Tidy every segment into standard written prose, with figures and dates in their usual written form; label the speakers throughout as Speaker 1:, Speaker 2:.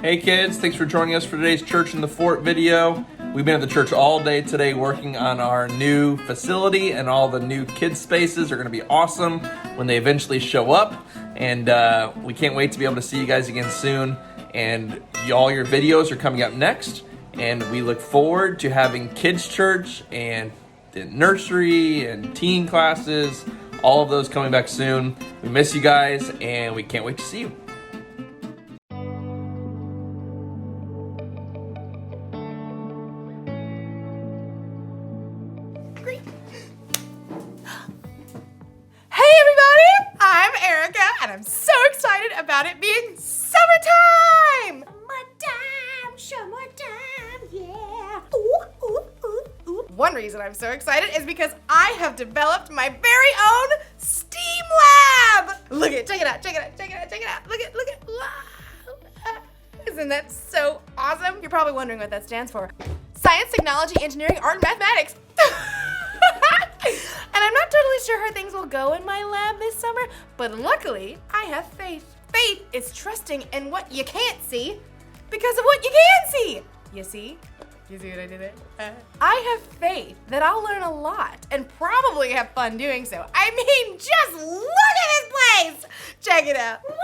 Speaker 1: Hey kids, thanks for joining us for today's Church in the Fort video. We've been at the church all day today working on our new facility, and all the new kids spaces are going to be awesome when they eventually show up. And we can't wait to be able to see you guys again soon. And all your videos are coming up next. And we look forward to having kids church and the nursery and teen classes, all of those coming back soon. We miss you guys and we can't wait to see you.
Speaker 2: I'm so excited about it being summertime! Summertime, yeah. Ooh, ooh, ooh, ooh. One reason I'm so excited is because I have developed my very own STEAM lab! Look it, check it out. Look it. Wow. Isn't that so awesome? You're probably wondering what that stands for. Science, technology, engineering, art, and mathematics. And I'm not totally sure how things will go in my lab this summer, but luckily, I have faith. Faith is trusting in what you can't see because of what you can see. You see? You see what I did there? I have faith that I'll learn a lot and probably have fun doing so. I mean, just look at this place! Check it out. Wow!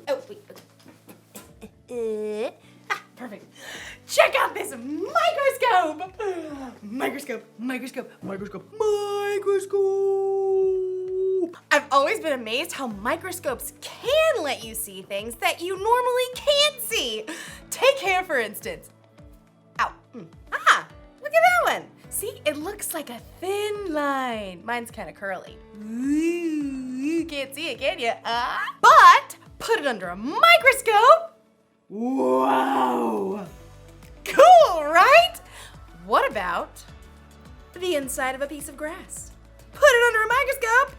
Speaker 2: Oh, wait. Perfect. Check out this microscope! Microscope. I've always been amazed how microscopes can let you see things that you normally can't see. Take hair, for instance. Ow. Ah, look at that one. See, it looks like a thin line. Mine's kind of curly. Ooh, you can't see it, can you? But put it under a microscope. Wow. Cool, right? What about the inside of a piece of grass? Put it under a microscope.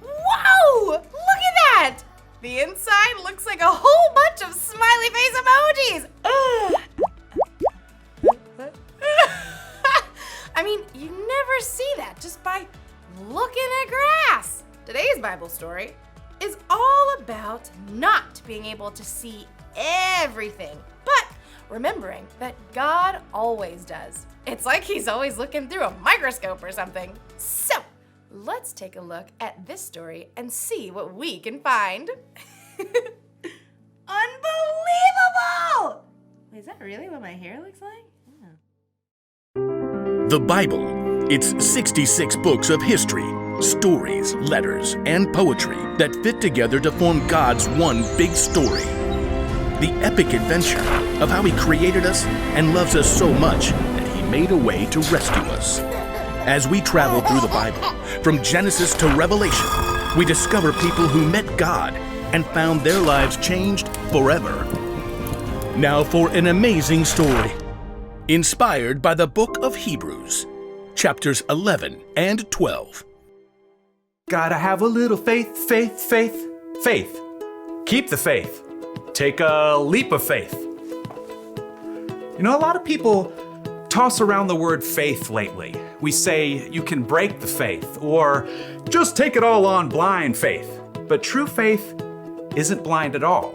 Speaker 2: Whoa! Look at that! The inside looks like a whole bunch of smiley face emojis. I mean, you never see that just by looking at grass. Today's Bible story is all about not being able to see everything, but remembering that God always does. It's like he's always looking through a microscope or something. So, let's take a look at this story and see what we can find. Unbelievable! Is that really what my hair looks like? Yeah.
Speaker 3: The Bible. It's 66 books of history, stories, letters, and poetry that fit together to form God's one big story. The epic adventure of how he created us and loves us so much that he made a way to rescue us. As we travel through the Bible, from Genesis to Revelation, we discover people who met God and found their lives changed forever. Now for an amazing story, inspired by the book of Hebrews, chapters 11 and 12.
Speaker 4: Gotta have a little faith. Keep the faith. Take a leap of faith. You know, a lot of people toss around the word faith lately. We say you can break the faith, or just take it all on blind faith. But true faith isn't blind at all.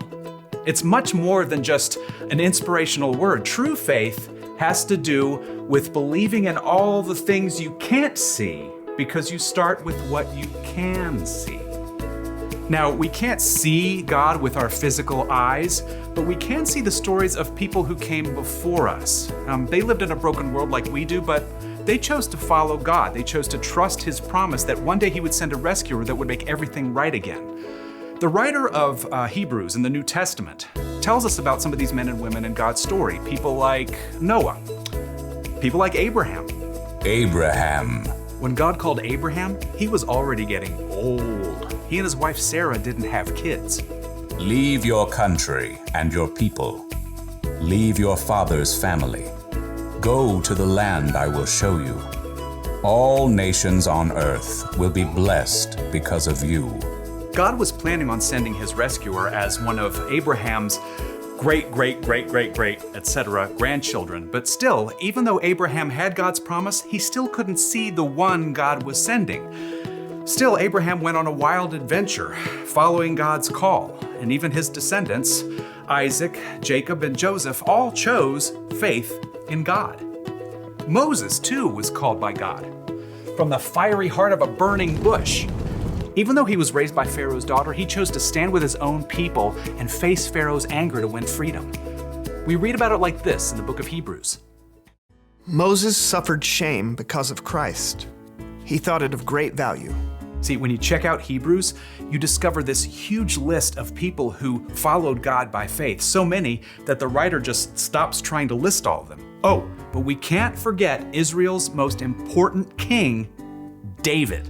Speaker 4: It's much more than just an inspirational word. True faith has to do with believing in all the things you can't see because you start with what you can see. Now, we can't see God with our physical eyes, but we can see the stories of people who came before us. They lived in a broken world like we do, but they chose to follow God. They chose to trust his promise that one day he would send a rescuer that would make everything right again. The writer of Hebrews in the New Testament tells us about some of these men and women in God's story. People like Noah, people like Abraham. When God called Abraham, he was already getting old. He and his wife Sarah didn't have kids.
Speaker 5: Leave your country and your people. Leave your father's family. Go to the land I will show you. All nations on earth will be blessed because of you.
Speaker 4: God was planning on sending his rescuer as one of Abraham's great, etc. grandchildren. But still, even though Abraham had God's promise, he still couldn't see the one God was sending. Still, Abraham went on a wild adventure, following God's call, and even his descendants, Isaac, Jacob, and Joseph, all chose faith in God. Moses, too, was called by God from the fiery heart of a burning bush. Even though he was raised by Pharaoh's daughter, he chose to stand with his own people and face Pharaoh's anger to win freedom. We read about it like this in the book of Hebrews.
Speaker 6: Moses suffered shame because of Christ. He thought it of great value.
Speaker 4: See, when you check out Hebrews, you discover this huge list of people who followed God by faith, so many that the writer just stops trying to list all of them. Oh, but we can't forget Israel's most important king, David.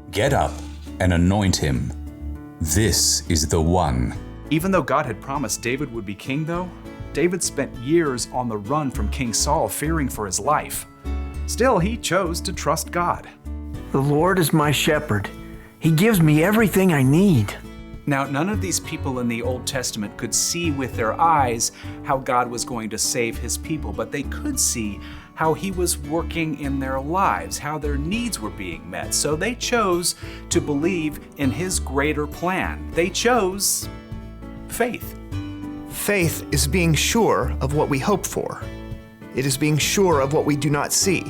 Speaker 5: Get up and anoint him. This is the one.
Speaker 4: Even though God had promised David would be king, though, David spent years on the run from King Saul, fearing for his life. Still, he chose to trust God.
Speaker 7: The Lord is my shepherd. He gives me everything I need.
Speaker 4: Now, none of these people in the Old Testament could see with their eyes how God was going to save his people, but they could see how he was working in their lives, how their needs were being met. So they chose to believe in his greater plan. They chose faith.
Speaker 6: Faith is being sure of what we hope for. It is being sure of what we do not see.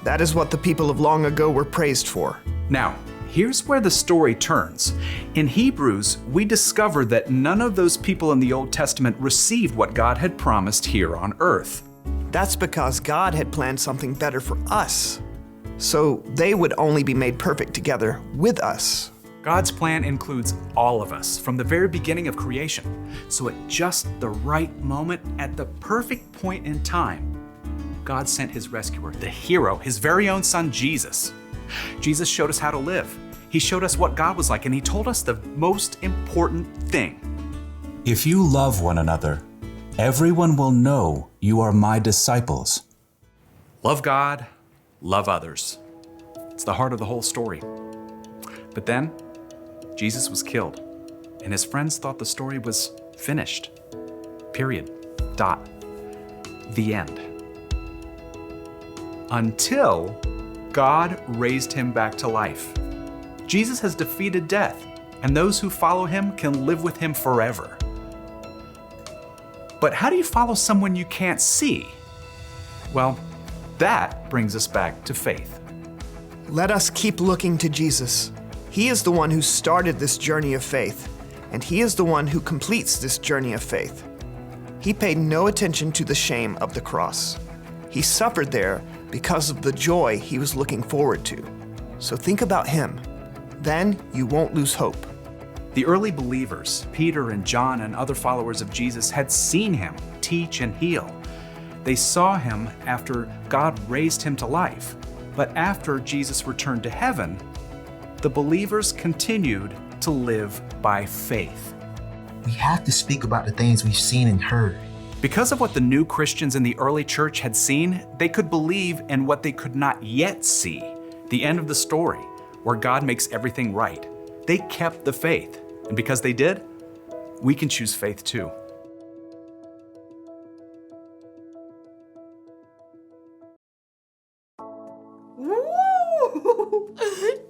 Speaker 6: That is what the people of long ago were praised for.
Speaker 4: Now, here's where the story turns. In Hebrews, we discover that none of those people in the Old Testament received what God had promised here on earth.
Speaker 6: That's because God had planned something better for us, so they would only be made perfect together with us.
Speaker 4: God's plan includes all of us from the very beginning of creation. So at just the right moment, at the perfect point in time, God sent his rescuer, the hero, his very own son, Jesus. Jesus showed us how to live. He showed us what God was like, and he told us the most important thing.
Speaker 5: If you love one another, everyone will know you are my disciples.
Speaker 4: Love God, love others. It's the heart of the whole story. But then, Jesus was killed, and his friends thought the story was finished. Period. Dot. The end. Until God raised him back to life. Jesus has defeated death, and those who follow him can live with him forever. But how do you follow someone you can't see? Well, that brings us back to faith.
Speaker 6: Let us keep looking to Jesus. He is the one who started this journey of faith, and he is the one who completes this journey of faith. He paid no attention to the shame of the cross. He suffered there because of the joy he was looking forward to. So think about him. Then you won't lose hope.
Speaker 4: The early believers, Peter and John and other followers of Jesus, had seen him teach and heal. They saw him after God raised him to life. But after Jesus returned to heaven, the believers continued to live by faith.
Speaker 8: We have to speak about the things we've seen and heard.
Speaker 4: Because of what the new Christians in the early church had seen, they could believe in what they could not yet see, the end of the story, where God makes everything right. They kept the faith, and because they did, we can choose faith too.
Speaker 2: Woo!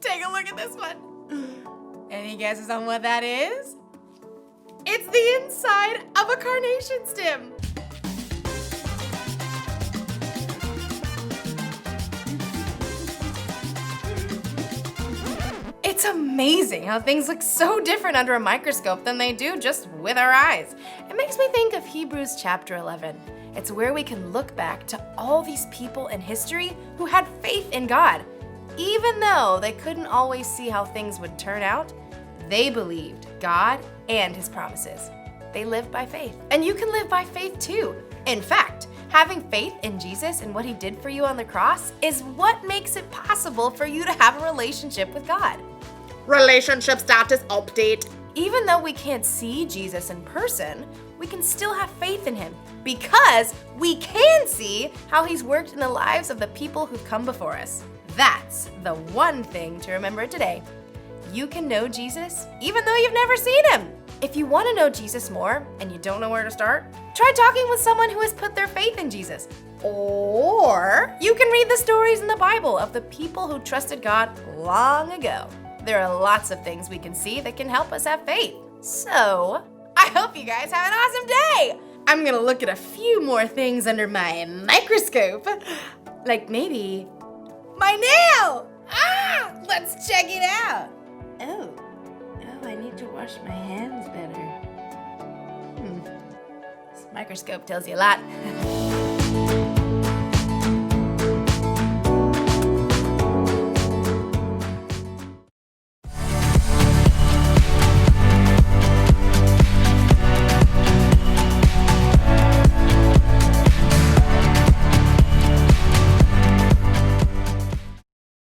Speaker 2: Take a look at this one. Any guesses on what that is? It's the inside of a carnation stem. It's amazing how things look so different under a microscope than they do just with our eyes. It makes me think of Hebrews chapter 11. It's where we can look back to all these people in history who had faith in God. Even though they couldn't always see how things would turn out, they believed God and his promises. They lived by faith. And you can live by faith too. In fact, having faith in Jesus and what he did for you on the cross is what makes it possible for you to have a relationship with God. Relationship status update. Even though we can't see Jesus in person, we can still have faith in him because we can see how he's worked in the lives of the people who've come before us. That's the one thing to remember today. You can know Jesus even though you've never seen him. If you want to know Jesus more and you don't know where to start, try talking with someone who has put their faith in Jesus. Or you can read the stories in the Bible of the people who trusted God long ago. There are lots of things we can see that can help us have faith. So, I hope you guys have an awesome day! I'm gonna look at a few more things under my microscope. Like maybe my nail! Let's check it out. Oh, I need to wash my hands better. This microscope tells you a lot.